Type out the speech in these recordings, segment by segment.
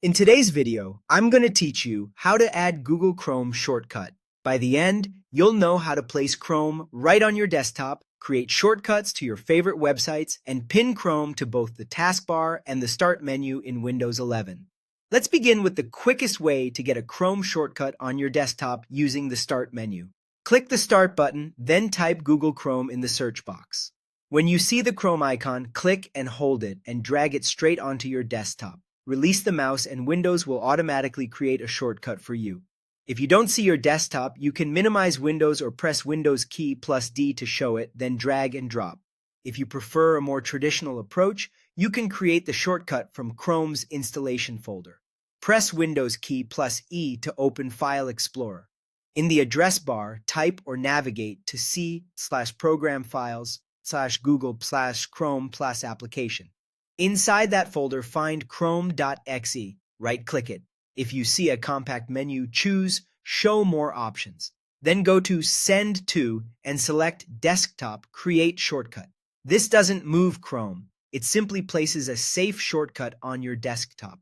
In today's video, I'm going to teach you how to add Google Chrome shortcut. By the end, you'll know how to place Chrome right on your desktop, create shortcuts to your favorite websites, and pin Chrome to both the taskbar and the Start menu in Windows 11. Let's begin with the quickest way to get a Chrome shortcut on your desktop using the Start menu. Click the Start button, then type Google Chrome in the search box. When you see the Chrome icon, click and hold it and drag it straight onto your desktop. Release the mouse and Windows will automatically create a shortcut for you. If you don't see your desktop, you can minimize Windows or press Windows key plus D to show it, then drag and drop. If you prefer a more traditional approach, you can create the shortcut from Chrome's installation folder. Press Windows key plus E to open File Explorer. In the address bar, type or navigate to C/program files/Google/Chrome+application. Inside that folder, find chrome.exe, right-click it. If you see a compact menu, choose Show More Options. Then go to Send To and select Desktop Create Shortcut. This doesn't move Chrome. It simply places a safe shortcut on your desktop.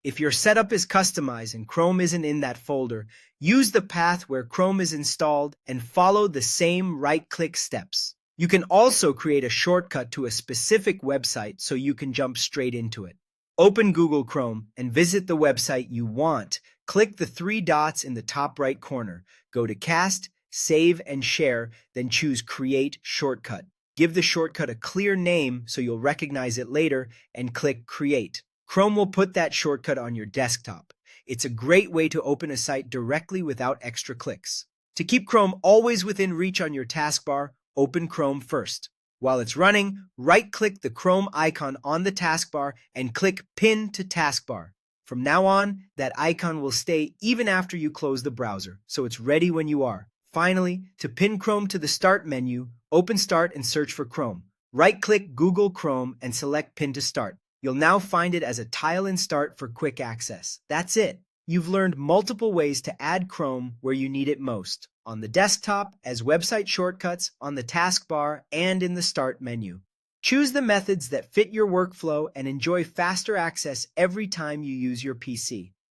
If your setup is customized and Chrome isn't in that folder, use the path where Chrome is installed and follow the same right-click steps. You can also create a shortcut to a specific website so you can jump straight into it. Open Google Chrome and visit the website you want. Click the three dots in the top right corner. Go to Cast, Save, and Share, then choose Create Shortcut. Give the shortcut a clear name so you'll recognize it later, and click Create. Chrome will put that shortcut on your desktop. It's a great way to open a site directly without extra clicks. To keep Chrome always within reach on your taskbar, open Chrome first. While it's running, right-click the Chrome icon on the taskbar and click Pin to Taskbar. From now on, that icon will stay even after you close the browser, so it's ready when you are. Finally, to pin Chrome to the Start menu, open Start and search for Chrome. Right-click Google Chrome and select Pin to Start. You'll now find it as a tile in Start for quick access. That's it. You've learned multiple ways to add Chrome where you need it most, on the desktop, as website shortcuts, on the taskbar, and in the Start menu. Choose the methods that fit your workflow and enjoy faster access every time you use your PC.